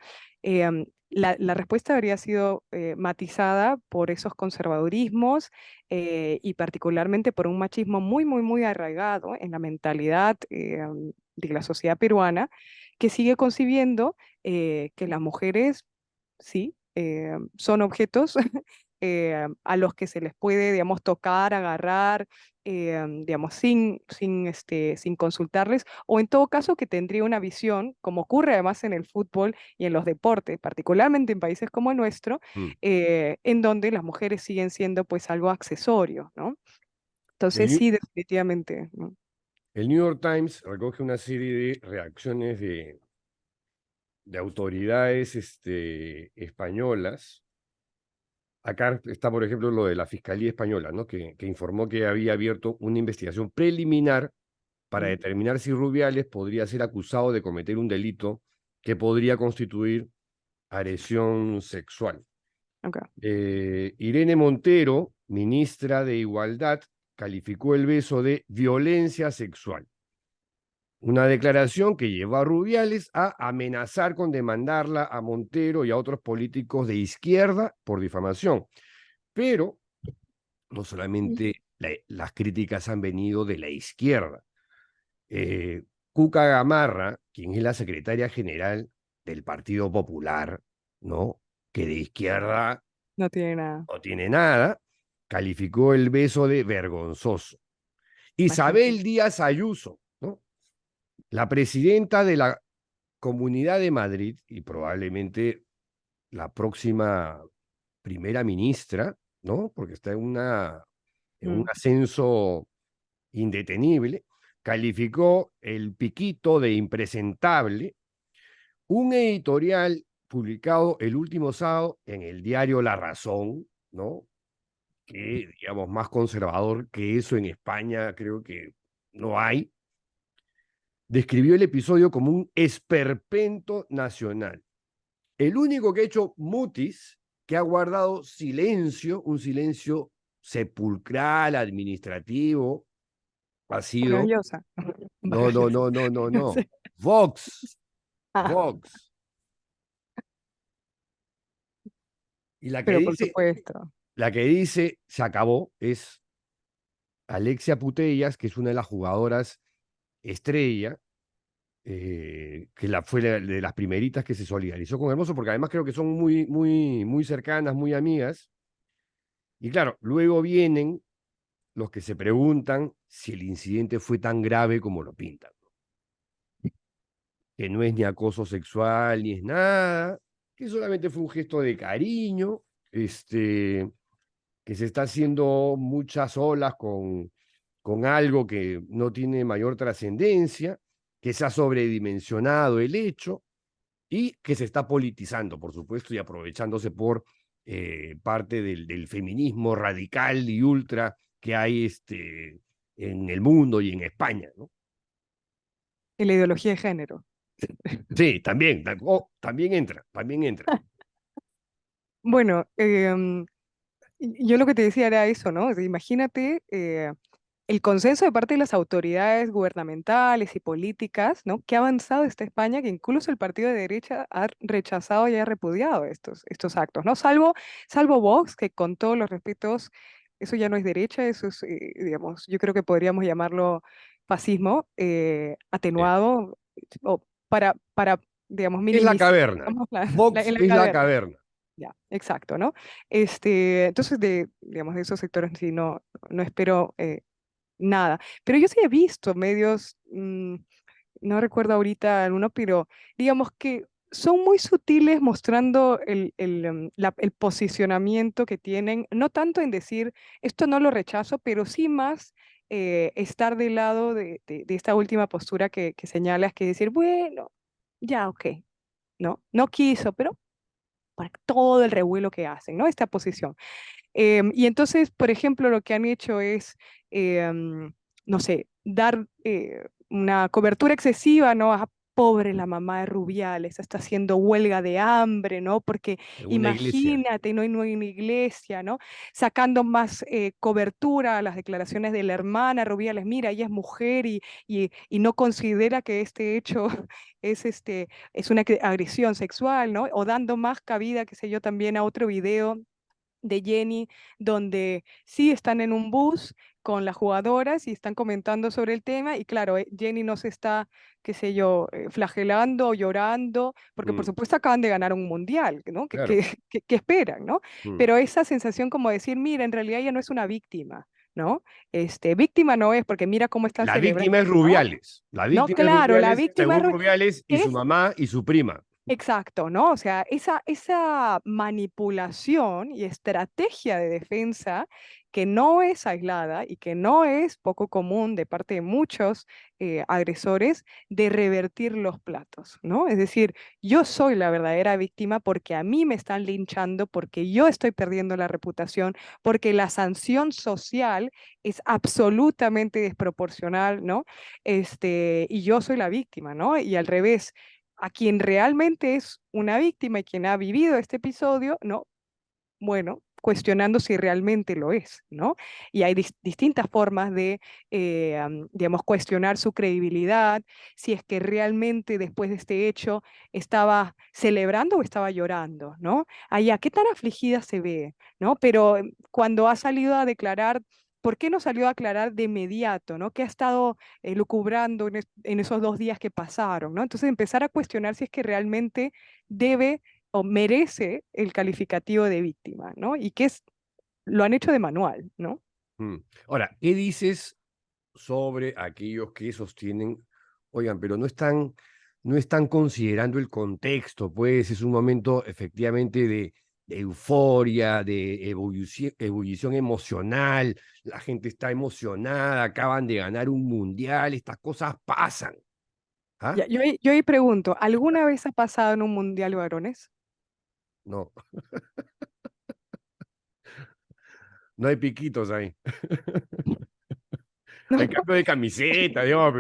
La respuesta habría sido matizada por esos conservadurismos y particularmente por un machismo muy, muy, muy arraigado en la mentalidad de la sociedad peruana que sigue concibiendo que las mujeres, sí, son objetos a los que se les puede, digamos, tocar, agarrar, digamos, sin consultarles, o en todo caso que tendría una visión, como ocurre además en el fútbol y en los deportes, particularmente en países como el nuestro, Mm. en donde las mujeres siguen siendo pues algo accesorio, ¿no? El Entonces New, sí, definitivamente, ¿no? el New York Times recoge una serie de reacciones de autoridades españolas. Acá está, por ejemplo, lo de la Fiscalía Española, ¿no? Que informó que había abierto una investigación preliminar para Mm, determinar si Rubiales podría ser acusado de cometer un delito que podría constituir agresión sexual. ok. Irene Montero, ministra de Igualdad, calificó el beso de violencia sexual. Una declaración que llevó a Rubiales a amenazar con demandarla a Montero y a otros políticos de izquierda por difamación. Pero no solamente las críticas han venido de la izquierda. Eh, Cuca Gamarra, quien es la secretaria general del Partido Popular, ¿no? Que de izquierda No tiene nada, no tiene nada, calificó el beso de vergonzoso. imagínate. Isabel Díaz Ayuso, ¿no? La presidenta de la Comunidad de Madrid y probablemente la próxima primera ministra, ¿no? Porque está en un Mm. ascenso indetenible, calificó el Piquito de impresentable, un editorial publicado el último sábado en el diario La Razón, ¿no? Que, digamos, más conservador que eso en España creo que no hay, describió el episodio como un esperpento nacional. El único que ha hecho mutis, que ha guardado silencio, un silencio sepulcral, administrativo, ha Vargas sido, Llosa. no, Vargas no, Llosa. no, no, no, Sí. no, Vox, Ah, Vox. Y pero por supuesto. la que dice se acabó es Alexia Putellas, que es una de las jugadoras estrella, fue de las primeritas que se solidarizó con Hermoso, porque además creo que son muy, muy, muy cercanas, muy amigas. Y claro, luego vienen los que se preguntan si el incidente fue tan grave como lo pintan, que no es ni acoso sexual ni es nada, que solamente fue un gesto de cariño, que se está haciendo muchas olas con algo que no tiene mayor trascendencia, que se ha sobredimensionado el hecho y que se está politizando, por supuesto, y aprovechándose por parte del feminismo radical y ultra que hay en el mundo y en España, ¿no? Y la ideología de género. Sí, también, también entra, también entra. Bueno, yo lo que te decía era eso, ¿no? O sea, imagínate el consenso de parte de las autoridades gubernamentales y políticas, ¿no? Que ha avanzado esta España, que incluso el partido de derecha ha rechazado y ha repudiado estos actos, ¿no? Salvo Vox, que con todos los respetos, eso ya no es derecha, eso es, digamos, yo creo que podríamos llamarlo fascismo atenuado o digamos, Es la minimizar, caverna. digamos, Vox en la es la caverna. caverna. Ya, exacto, ¿no? Entonces, digamos, de esos sectores sí no espero nada. Pero yo sí he visto medios, no recuerdo ahorita alguno, pero digamos que son muy sutiles mostrando el posicionamiento que tienen, no tanto en decir, esto no lo rechazo, pero sí más estar del lado de esta última postura que señalas, que decir, bueno, ya, ok, no quiso, pero para todo el revuelo que hacen, ¿no? Esta posición. Y entonces, por ejemplo, lo que han hecho es, no sé, dar una cobertura excesiva, ¿no? Pobre la mamá de Rubiales, está haciendo huelga de hambre, ¿no? Porque En una iglesia. imagínate, no hay una iglesia, ¿no? Sacando más cobertura a las declaraciones de la hermana Rubiales, mira, ella es mujer y no considera que este hecho es una agresión sexual, ¿no? O dando más cabida, qué sé yo, también a otro video de Jenny, donde sí están en un bus con las jugadoras y están comentando sobre el tema y claro, Jenny no se está, qué sé yo, flagelando o llorando, porque por Mm, supuesto acaban de ganar un mundial, ¿no? claro. Que esperan, ¿no? Mm. Pero esa sensación como decir, mira, en realidad ella no es una víctima, ¿no? Víctima no es, porque mira cómo están La celebrando, víctima es ¿no? Rubiales. La No, víctima es claro, la Rubiales, víctima según Rubiales, y su es mamá y su prima. exacto, ¿no? O sea, esa manipulación y estrategia de defensa que no es aislada y que no es poco común de parte de muchos agresores de revertir los platos, ¿no? Es decir, yo soy la verdadera víctima porque a mí me están linchando, porque yo estoy perdiendo la reputación, porque la sanción social es absolutamente desproporcional, ¿no? Y yo soy la víctima, ¿no? Y al revés a quien realmente es una víctima y quien ha vivido este episodio, ¿no? Bueno, cuestionando si realmente lo es, ¿no? Y hay distintas formas de, digamos, cuestionar su credibilidad, si es que realmente después de este hecho estaba celebrando o estaba llorando, ¿no? Allá, ¿qué tan afligida se ve, ¿no? Pero cuando ha salido a declarar, ¿por qué no salió a aclarar de inmediato, ¿no? ¿Qué ha estado lucubrando en esos 2 días que pasaron, ¿no? Entonces empezar a cuestionar si es que realmente debe o merece el calificativo de víctima, ¿no? Y lo han hecho de manual, ¿no? Mm. Ahora, ¿qué dices sobre aquellos que sostienen, oigan, pero no están considerando el contexto, pues es un momento efectivamente de euforia, de ebullición emocional, la gente está emocionada, acaban de ganar un mundial, estas cosas pasan. ¿Ah? Yo ahí pregunto, ¿alguna vez ha pasado en un mundial de varones? No, no hay piquitos ahí. Hay No, cambio de camiseta, digamos,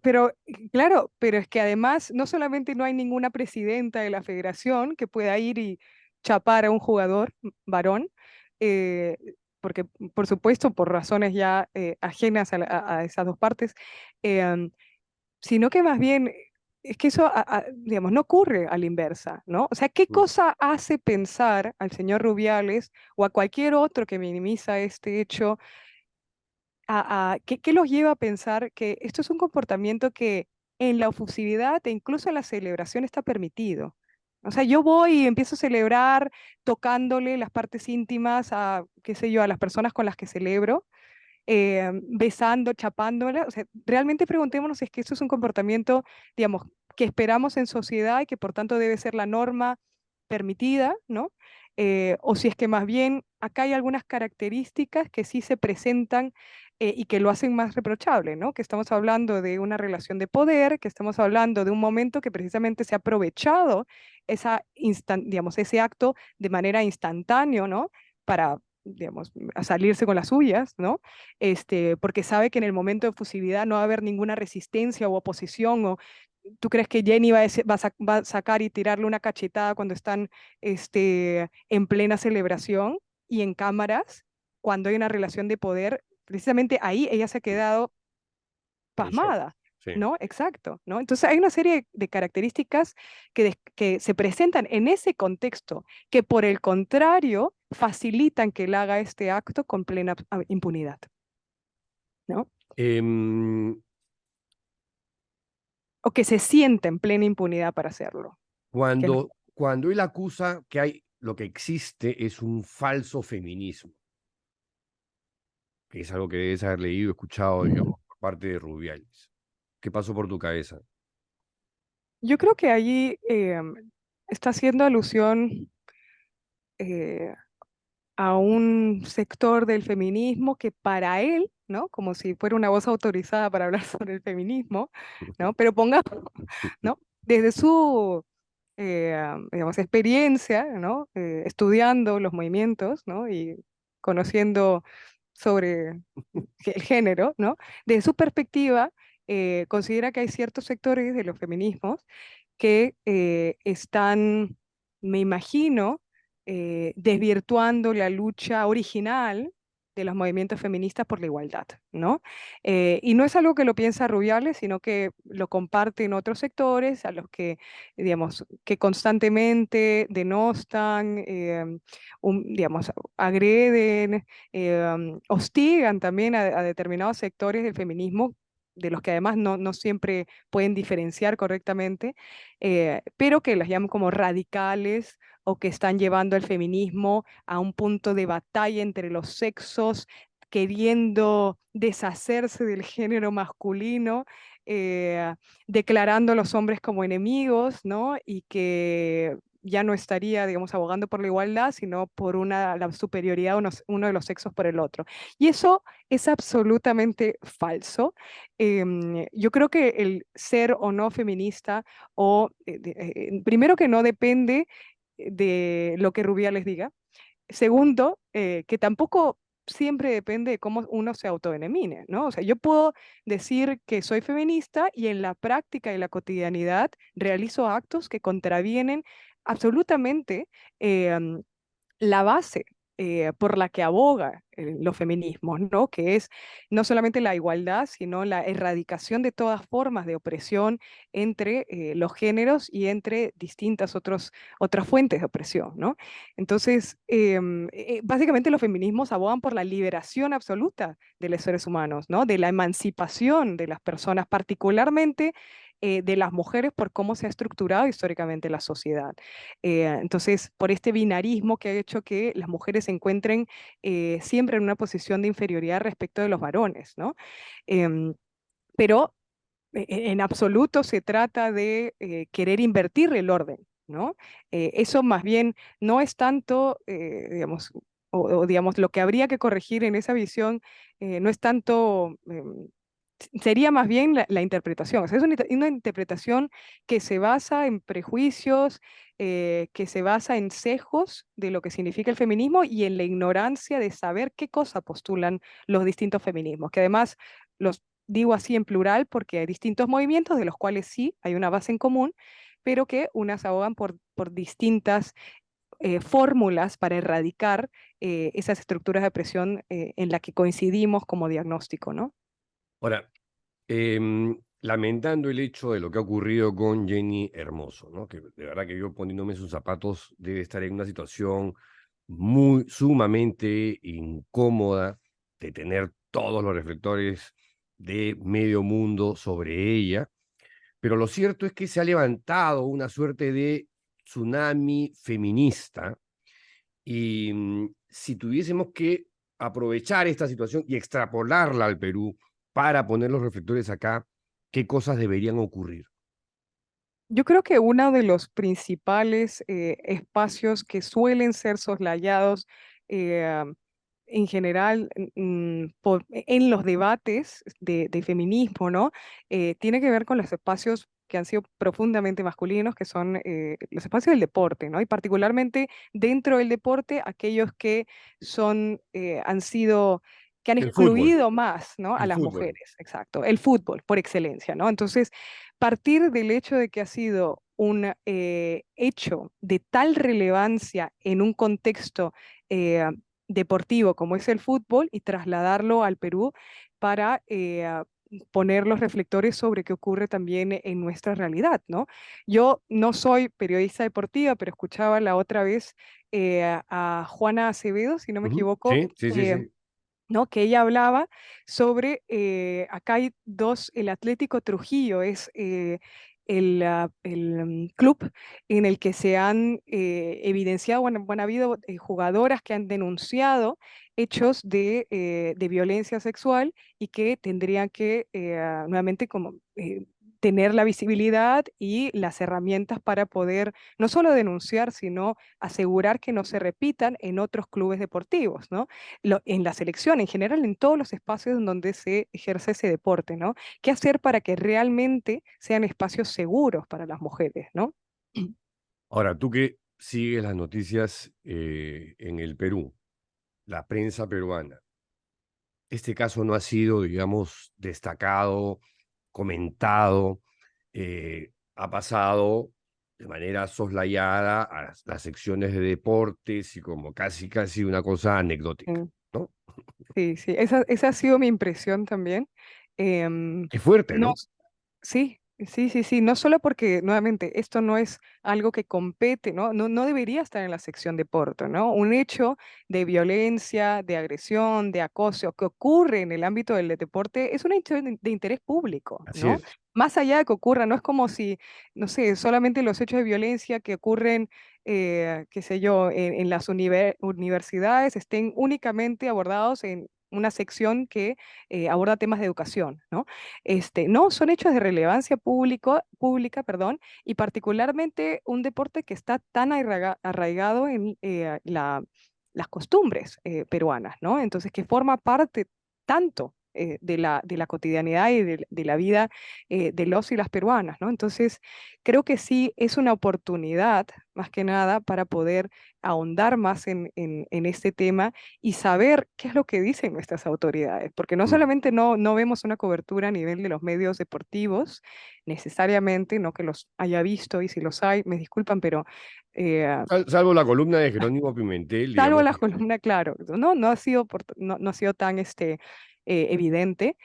pero claro, pero es que además no solamente no hay ninguna presidenta de la federación que pueda ir y chapar a un jugador varón, eh, porque por supuesto por razones ya ajenas a esas dos partes, eh, sino que más bien es que eso, digamos, no ocurre a la inversa, ¿no? O sea, ¿qué mm, cosa hace pensar al señor Rubiales o a cualquier otro que minimiza este hecho? ¿Qué los lleva a pensar que esto es un comportamiento que en la ofusividad e incluso en la celebración está permitido? O sea, yo voy y empiezo a celebrar tocándole las partes íntimas a, qué sé yo, a las personas con las que celebro, besando, chapándola. O sea, realmente preguntémonos si es que esto es un comportamiento, digamos, que esperamos en sociedad y que por tanto debe ser la norma permitida, ¿no? O si es que más bien acá hay algunas características que sí se presentan y que lo hacen más reprochable, ¿no? Que estamos hablando de una relación de poder, que estamos hablando de un momento que precisamente se ha aprovechado digamos, ese acto de manera instantánea, ¿no? Para, digamos, a salirse con las suyas, ¿no? Porque sabe que en el momento de efusividad no va a haber ninguna resistencia o oposición o ¿tú crees que Jenny va a sacar y tirarle una cachetada cuando están en plena celebración y en cámaras, cuando hay una relación de poder? Precisamente ahí ella se ha quedado en shock. pasmada, Sí. ¿no? Exacto, ¿no? Entonces hay una serie de características que se presentan en ese contexto, que por el contrario facilitan que él haga este acto con plena impunidad, ¿no? Em, O que se sienta en plena impunidad para hacerlo. Que es lo- cuando él acusa que lo que existe es un falso feminismo, que es algo que debes haber leído, escuchado, digamos, por parte de Rubiales. ¿Qué pasó por tu cabeza? Yo creo que allí está haciendo alusión eh, a un sector del feminismo que para él, ¿no? Como si fuera una voz autorizada para hablar sobre el feminismo, ¿no? Pero pongamos, ¿no? Desde su, digamos, experiencia, ¿no? Estudiando los movimientos, ¿no? Y conociendo sobre el género, ¿no? Desde su perspectiva, considera que hay ciertos sectores de los feminismos que están, me imagino, desvirtuando la lucha original de los movimientos feministas por la igualdad, ¿no? Y no es algo que lo piensa Rubiales, sino que lo comparten otros sectores a los que, digamos, que constantemente denostan, digamos, agreden, hostigan también a determinados sectores del feminismo, de los que además no siempre pueden diferenciar correctamente, pero que las llaman como radicales o que están llevando el feminismo a un punto de batalla entre los sexos, queriendo deshacerse del género masculino, declarando a los hombres como enemigos, ¿no? Y que ya no estaría, digamos, abogando por la igualdad, sino por la superioridad de uno de los sexos por el otro. Y eso es absolutamente falso. Yo creo que el ser o no feminista, primero que no depende de lo que Rubiales diga. Segundo, que tampoco siempre depende de cómo uno se autodenomine, ¿no? O sea, yo puedo decir que soy feminista y en la práctica y la cotidianidad realizo actos que contravienen absolutamente la base por la que aboga los feminismos, ¿no? Que es no solamente la igualdad, sino la erradicación de todas formas de opresión entre los géneros y entre otras fuentes de opresión, ¿no? Entonces, básicamente los feminismos abogan por la liberación absoluta de los seres humanos, ¿no? De la emancipación de las personas, particularmente de las mujeres por cómo se ha estructurado históricamente la sociedad. Entonces, por este binarismo que ha hecho que las mujeres se encuentren siempre en una posición de inferioridad respecto de los varones, ¿no? Pero en absoluto se trata de querer invertir el orden, ¿no? Eso más bien no es tanto, digamos, digamos, lo que habría que corregir en esa visión no es tanto sería más bien la interpretación. O sea, es una interpretación que se basa en prejuicios, que se basa en sesgos de lo que significa el feminismo y en la ignorancia de saber qué cosa postulan los distintos feminismos, que además los digo así en plural porque hay distintos movimientos de los cuales sí hay una base en común, pero que unas abogan por distintas fórmulas para erradicar esas estructuras de opresión en la que coincidimos como diagnóstico, ¿no? Ahora, lamentando el hecho de lo que ha ocurrido con Jenny Hermoso, ¿no? Que de verdad que yo poniéndome sus zapatos debe estar en una situación muy sumamente incómoda de tener todos los reflectores de medio mundo sobre ella, pero lo cierto es que se ha levantado una suerte de tsunami feminista y si tuviésemos que aprovechar esta situación y extrapolarla al Perú para poner los reflectores acá, ¿qué cosas deberían ocurrir? Yo creo que uno de los principales espacios que suelen ser soslayados eh, en general en los debates de feminismo, ¿no? Tiene que ver con los espacios que han sido profundamente masculinos, que son los espacios del deporte, ¿no? Y particularmente dentro del deporte, aquellos que han sido, que han El fútbol, excluido más, ¿no? A el las fútbol. mujeres, exacto, el fútbol por excelencia, ¿no? Entonces, partir del hecho de que ha sido un hecho de tal relevancia en un contexto deportivo como es el fútbol y trasladarlo al Perú para poner los reflectores sobre qué ocurre también en nuestra realidad, ¿no? Yo no soy periodista deportiva, pero escuchaba la otra vez a Juana Acevedo, si no me Ujú. equivoco, Sí, sí, sí, sí. ¿no? Que ella hablaba sobre, acá hay dos, el Atlético Trujillo es el club en el que se han evidenciado, bueno, ha habido jugadoras que han denunciado hechos de violencia sexual y que tendrían que nuevamente como tener la visibilidad y las herramientas para poder no solo denunciar, sino asegurar que no se repitan en otros clubes deportivos, ¿no? En la selección, en general, en todos los espacios en donde se ejerce ese deporte, ¿no? ¿Qué hacer para que realmente sean espacios seguros para las mujeres, ¿no? Ahora, tú que sigues las noticias en el Perú, la prensa peruana, este caso no ha sido, digamos, destacado, comentado, ha pasado de manera soslayada a las secciones de deportes y como casi una cosa anecdótica, Mm, ¿no? sí, sí, esa ha sido mi impresión también. Em, Qué fuerte, no, ¿no? sí, sí, sí, sí, no solo porque nuevamente esto no es algo que compete, ¿no? No debería estar en la sección deporte, ¿no? Un hecho de violencia, de agresión, de acoso que ocurre en el ámbito del deporte es un hecho de interés público, Así ¿no? es. Más allá de que ocurra, no es como si, no sé, solamente los hechos de violencia que ocurren, qué sé yo, en las universidades estén únicamente abordados en una sección que aborda temas de educación, ¿no? No, son hechos de relevancia pública, perdón, y particularmente un deporte que está tan arraigado en las costumbres peruanas, ¿no? Entonces, que forma parte tanto de la cotidianidad y de la vida de los y las peruanas, ¿no? Entonces, creo que sí es una oportunidad, más que nada, para poder ahondar más en este tema y saber qué es lo que dicen nuestras autoridades, porque no Mm. solamente no vemos una cobertura a nivel de los medios deportivos, necesariamente, no que los haya visto, y si los hay, me disculpan, pero eh, Salvo la columna de Jerónimo Pimentel, salvo digamos la que columna, claro, no ha sido, no ha sido tan evidente.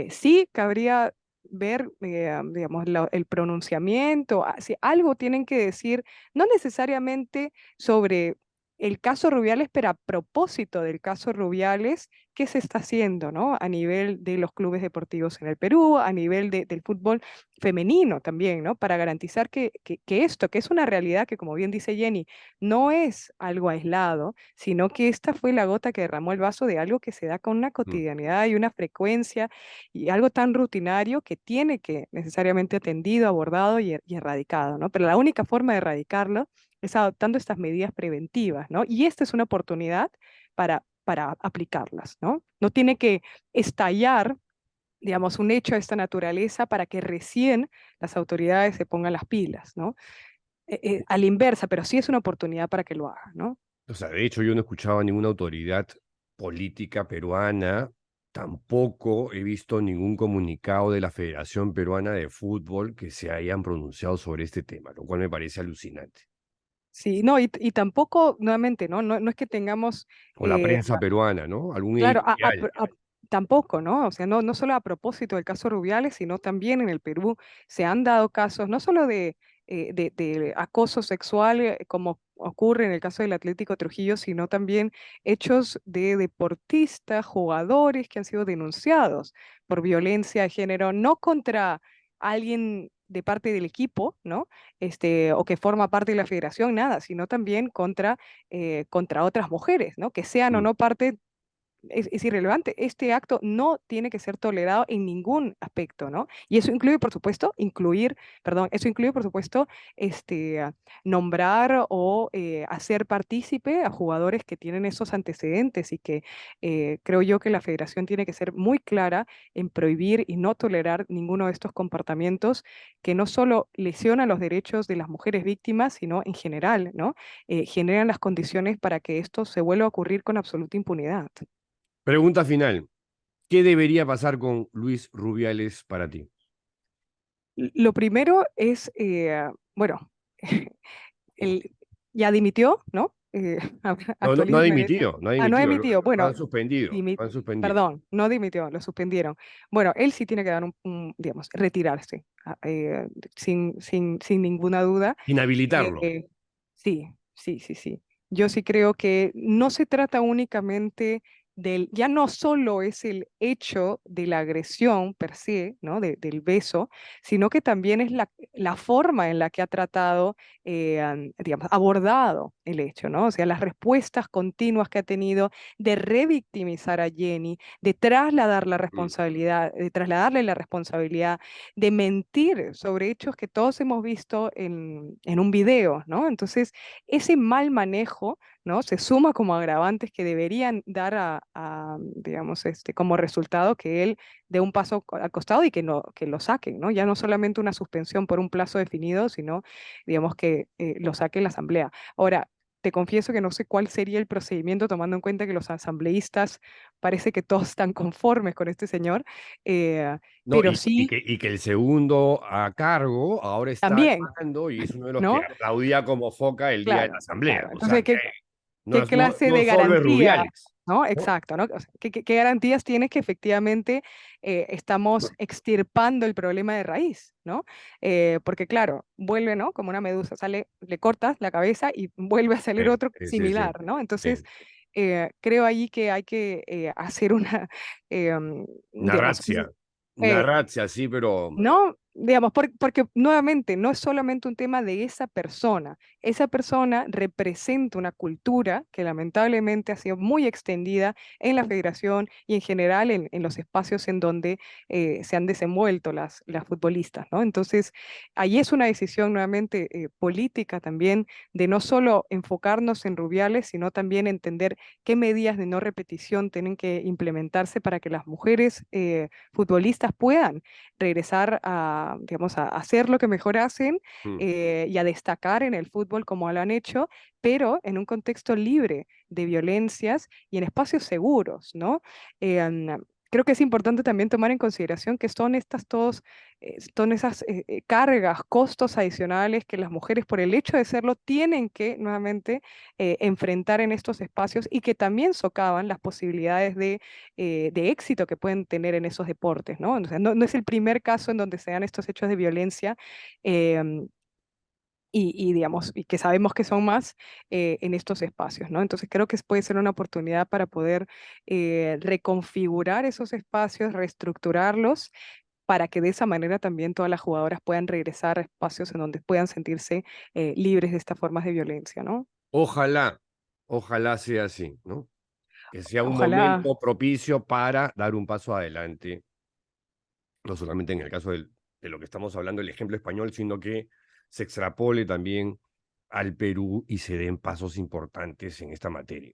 Sí cabría ver, digamos, el pronunciamiento, si algo tienen que decir, no necesariamente sobre el caso Rubiales, pero a propósito del caso Rubiales, ¿qué se está haciendo, ¿no? A nivel de los clubes deportivos en el Perú, a nivel del fútbol femenino también, ¿no? Para garantizar que esto, que es una realidad que, como bien dice Jenny, no es algo aislado, sino que esta fue la gota que derramó el vaso de algo que se da con una mm, cotidianidad y una frecuencia y algo tan rutinario que tiene que necesariamente atendido, abordado y erradicado, ¿no? Pero la única forma de erradicarlo es adoptando estas medidas preventivas, ¿no? Y esta es una oportunidad para aplicarlas, ¿no? No tiene que estallar, digamos, un hecho de esta naturaleza para que recién las autoridades se pongan las pilas, ¿no? A la inversa, pero sí es una oportunidad para que lo hagan, ¿no? o sea, de hecho yo no escuchaba a ninguna autoridad política peruana, tampoco he visto ningún comunicado de la Federación Peruana de Fútbol que se hayan pronunciado sobre este tema, lo cual me parece alucinante. Sí, no, y tampoco, nuevamente, ¿no? Es que tengamos, O la eh, prensa peruana, ¿no? Algún claro, editorial. tampoco, ¿no? O sea, no solo a propósito del caso Rubiales, sino también en el Perú se han dado casos, no solo de acoso sexual, como ocurre en el caso del Atlético Trujillo, sino también hechos de deportistas, jugadores que han sido denunciados por violencia de género, no contra alguien de parte del equipo, ¿no? O que forma parte de la federación, nada, sino también contra otras mujeres, ¿no? Que sean o Mm. no parte es irrelevante. Este acto no tiene que ser tolerado en ningún aspecto, ¿no? Y eso incluye, por supuesto, eso incluye, por supuesto, nombrar o hacer partícipe a jugadores que tienen esos antecedentes y que creo yo que la federación tiene que ser muy clara en prohibir y no tolerar ninguno de estos comportamientos que no solo lesionan los derechos de las mujeres víctimas, sino en general, ¿no? Generan las condiciones para que esto se vuelva a ocurrir con absoluta impunidad. Pregunta final. ¿Qué debería pasar con Luis Rubiales para ti? Lo primero es, bueno, él ya dimitió, ¿no? No ha Actualízame eso. dimitido, no ha No ha dimitido, dimitido. lo Bueno, han suspendido, lo han suspendido. perdón, no dimitió, lo suspendieron. Bueno, él sí tiene que dar digamos, retirarse, sin ninguna duda. Inhabilitarlo. Sí, sí, sí, sí. Yo sí creo que no se trata únicamente ya no solo es el hecho de la agresión per se, ¿no? Del beso, sino que también es la forma en la que ha tratado, digamos, abordado el hecho, ¿no? O sea, las respuestas continuas que ha tenido de revictimizar a Jenny, de trasladar la responsabilidad, de trasladarle la responsabilidad, de mentir sobre hechos que todos hemos visto en un video, ¿no? Entonces, ese mal manejo, ¿no? Se suma como agravantes que deberían dar digamos, como resultado que él dé un paso al costado y que lo saquen, ¿no? Ya no solamente una suspensión por un plazo definido, sino, digamos, que lo saque en la asamblea. Ahora, te confieso que no sé cuál sería el procedimiento, tomando en cuenta que los asambleístas parece que todos están conformes con este señor, No, pero sí, y que el segundo a cargo ahora está también, ganando y es uno de los que ¿no? aplaudía como foca el día de la Claro, asamblea. claro. O sea Entonces, que ¿qué clase no de solo es garantía, Rubiales, ¿no? ¿no? Exacto, ¿no? O sea, ¿qué garantías tienes que efectivamente estamos extirpando el problema de raíz, ¿no? Porque claro, vuelve, ¿no? Como una medusa, sale, le cortas la cabeza y vuelve a salir otro Sí, sí, similar, ¿no? Entonces, sí. creo ahí que hay que hacer una, Una digamos, razzia, una eh, razzia, sí, pero no, digamos, porque nuevamente no es solamente un tema de esa persona representa una cultura que lamentablemente ha sido muy extendida en la federación y en general en los espacios en donde se han desenvuelto las futbolistas, ¿no? Entonces, ahí es una decisión nuevamente política también de no solo enfocarnos en Rubiales, sino también entender qué medidas de no repetición tienen que implementarse para que las mujeres futbolistas puedan regresar a, digamos, a hacer lo que mejor hacen mm, y a destacar en el fútbol como lo han hecho, pero en un contexto libre de violencias y en espacios seguros, ¿no? Creo que es importante también tomar en consideración que son esas cargas, costos adicionales que las mujeres por el hecho de serlo tienen que nuevamente enfrentar en estos espacios y que también socavan las posibilidades de éxito que pueden tener en esos deportes, ¿no? O sea, no es el primer caso en donde se dan estos hechos de violencia. em, digamos, y que sabemos que son más en estos espacios, ¿no? Entonces creo que puede ser una oportunidad para poder reconfigurar esos espacios, reestructurarlos, para que de esa manera también todas las jugadoras puedan regresar a espacios en donde puedan sentirse libres de estas formas de violencia, ¿no? ojalá, ojalá sea así, ¿no? Que sea un Ojalá, momento propicio para dar un paso adelante, no solamente en el caso de lo que estamos hablando, el ejemplo español, sino que se extrapole también al Perú y se den pasos importantes en esta materia.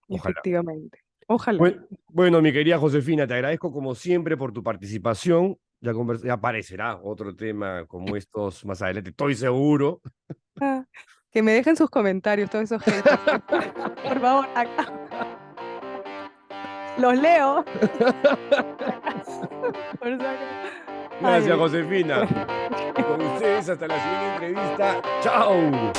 Ojalá. efectivamente. Ojalá. Bueno, mi querida Josefina, te agradezco como siempre por tu participación. Ya aparecerá otro tema como estos más adelante, estoy seguro. Ah, que me dejen sus comentarios, todos esos haters. Por favor, acá. Los leo. Por si acaso. Ay, Gracias, ay, Josefina. ay. Con ustedes hasta la siguiente entrevista. ¡Chao!